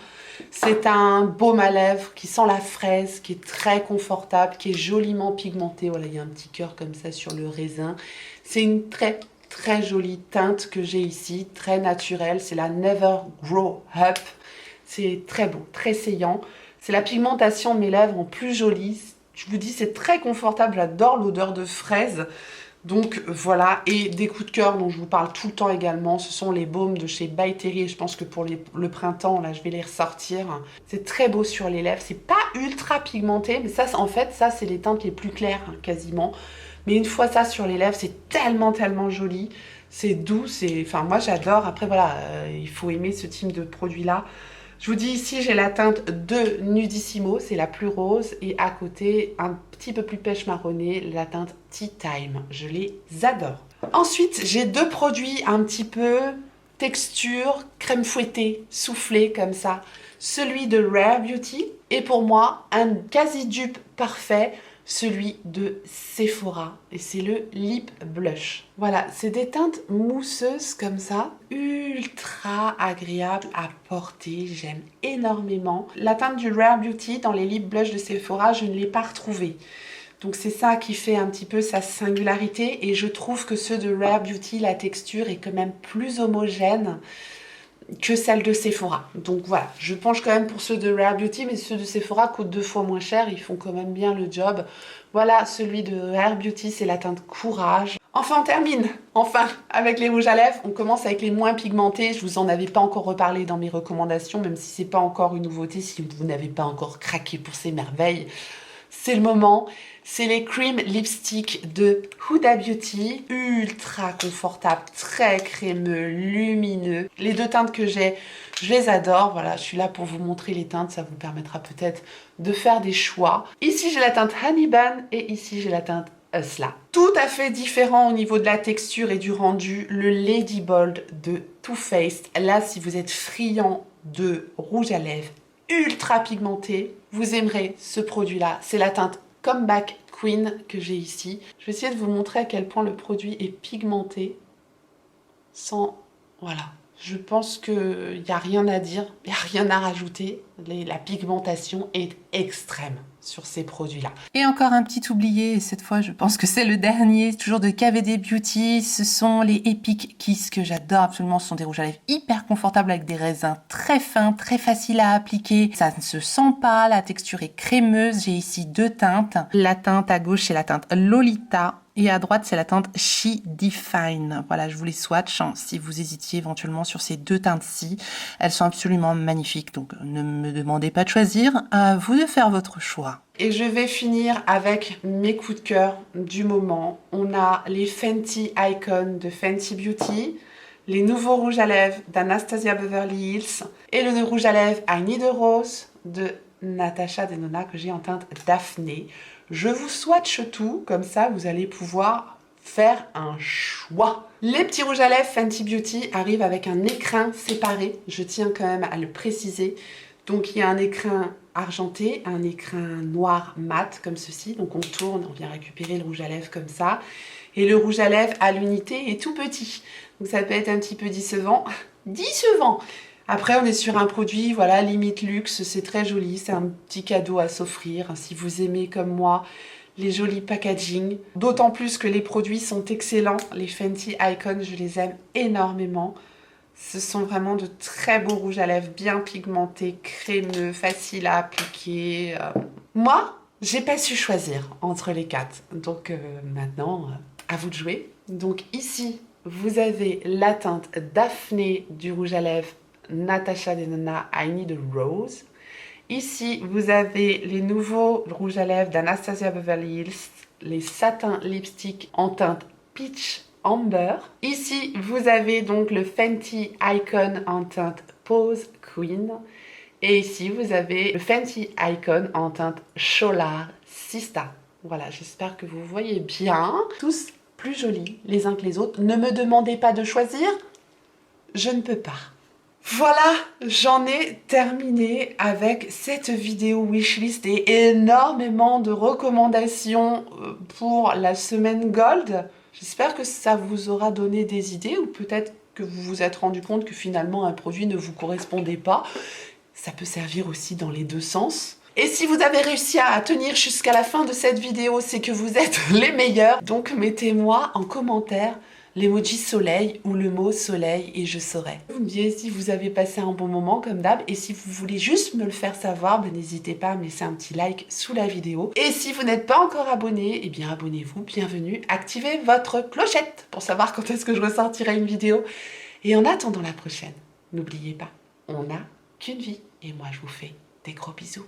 C'est un baume à lèvres qui sent la fraise, qui est très confortable, qui est joliment pigmenté. Voilà, il y a un petit cœur comme ça sur le raisin. C'est une très jolie teinte que j'ai ici, très naturelle. C'est la Never Grow Up. C'est très beau, très saillant. C'est la pigmentation de mes lèvres en plus jolie. Je vous dis, c'est très confortable. J'adore l'odeur de fraise. Donc voilà, et des coups de cœur dont je vous parle tout le temps également, ce sont les baumes de chez By Terry, et je pense que pour le printemps, là, je vais les ressortir. C'est très beau sur les lèvres, c'est pas ultra pigmenté, mais ça, en fait, ça, c'est les teintes les plus claires, hein, quasiment. Mais une fois ça sur les lèvres, c'est tellement joli, c'est doux, c'est... Enfin, moi, j'adore. Après, voilà, il faut aimer ce type de produit-là. Je vous dis ici, j'ai la teinte de Nudissimo, c'est la plus rose. Et à côté, un petit peu plus pêche marronnée, la teinte Tea Time. Je les adore. Ensuite, j'ai 2 produits un petit peu texture, crème fouettée, soufflée comme ça. Celui de Rare Beauty et pour moi, un quasi-dupe parfait, celui de Sephora, et c'est le Lip Blush. Voilà, c'est des teintes mousseuses comme ça, ultra agréables à porter, j'aime énormément. La teinte du Rare Beauty dans les Lip Blush de Sephora, je ne l'ai pas retrouvée. Donc c'est ça qui fait un petit peu sa singularité, et je trouve que ceux de Rare Beauty, la texture est quand même plus homogène que celle de Sephora. Donc voilà, je penche quand même pour ceux de Rare Beauty, mais ceux de Sephora coûtent 2 fois moins cher, ils font quand même bien le job. Voilà, celui de Rare Beauty, c'est la teinte Courage. Enfin, on termine, enfin, avec les rouges à lèvres. On commence avec les moins pigmentés. Je vous en avais pas encore reparlé dans mes recommandations, même si c'est pas encore une nouveauté, si vous n'avez pas encore craqué pour ces merveilles. C'est le moment. C'est les Cream Lipstick de Huda Beauty, ultra confortable, très crémeux, lumineux. Les 2 teintes que j'ai, je les adore. Voilà, je suis là pour vous montrer les teintes, ça vous permettra peut-être de faire des choix. Ici, j'ai la teinte Honey Bun et ici, j'ai la teinte cela. Tout à fait différent au niveau de la texture et du rendu, le Lady Bold de Too Faced. Là, si vous êtes friand de rouge à lèvres ultra pigmenté, vous aimerez ce produit-là. C'est la teinte Comeback Queen que j'ai ici. Je vais essayer de vous montrer à quel point le produit est pigmenté sans... Voilà. Je pense qu'il n'y a rien à dire, il n'y a rien à rajouter. La pigmentation est extrême sur ces produits-là. Et encore un petit oublié, et cette fois je pense que c'est le dernier, toujours de KVD Beauty, ce sont les Epic Kiss que j'adore absolument. Ce sont des rouges à lèvres hyper confortables avec des raisins très fins, très faciles à appliquer. Ça ne se sent pas, la texture est crémeuse. J'ai ici deux teintes. La teinte à gauche c'est la teinte Lolita. Et à droite, c'est la teinte She Define. Voilà, je vous les swatch si vous hésitiez éventuellement sur ces deux teintes-ci. Elles sont absolument magnifiques, donc ne me demandez pas de choisir. À vous de faire votre choix. Et je vais finir avec mes coups de cœur du moment. On a les Fenty Icon de Fenty Beauty, les nouveaux rouges à lèvres d'Anastasia Beverly Hills et le rouge à lèvres I Need a Rose de Natasha Denona que j'ai en teinte Daphné. Je vous swatch tout, comme ça vous allez pouvoir faire un choix. Les petits rouges à lèvres Fenty Beauty arrivent avec un écrin séparé, je tiens quand même à le préciser. Donc il y a un écrin argenté, un écrin noir mat comme ceci, donc on tourne, on vient récupérer le rouge à lèvres comme ça. Et le rouge à lèvres à l'unité est tout petit, donc ça peut être un petit peu décevant. Décevant! Après, on est sur un produit, voilà, limite luxe, c'est très joli, c'est un petit cadeau à s'offrir si vous aimez comme moi les jolis packaging. D'autant plus que les produits sont excellents, les Fenty Icon, je les aime énormément. Ce sont vraiment de très beaux rouges à lèvres, bien pigmentés, crémeux, faciles à appliquer. Moi, j'ai pas su choisir entre les quatre, donc maintenant, à vous de jouer. Donc ici, vous avez la teinte Daphné du rouge à lèvres Natasha Denona I Need a Rose. Ici, vous avez les nouveaux rouges à lèvres d'Anastasia Beverly Hills, les satin lipstick en teinte Peach Amber. Ici, vous avez donc le Fenty Icon en teinte Pose Queen. Et ici, vous avez le Fenty Icon en teinte Cholar Sista. Voilà, j'espère que vous voyez bien. Tous plus jolis les uns que les autres. Ne me demandez pas de choisir, je ne peux pas. Voilà, j'en ai terminé avec cette vidéo wishlist et énormément de recommandations pour la semaine Gold. J'espère que ça vous aura donné des idées ou peut-être que vous vous êtes rendu compte que finalement un produit ne vous correspondait pas. Ça peut servir aussi dans les deux sens. Et si vous avez réussi à tenir jusqu'à la fin de cette vidéo, c'est que vous êtes les meilleurs. Donc mettez-moi en commentaire l'emoji soleil ou le mot soleil et je saurai. Vous me direz si vous avez passé un bon moment comme d'hab et si vous voulez juste me le faire savoir, ben n'hésitez pas à me laisser un petit like sous la vidéo. Et si vous n'êtes pas encore abonné, eh bien abonnez-vous, bienvenue, activez votre clochette pour savoir quand est-ce que je ressortirai une vidéo. Et en attendant la prochaine, n'oubliez pas, on n'a qu'une vie et moi je vous fais des gros bisous.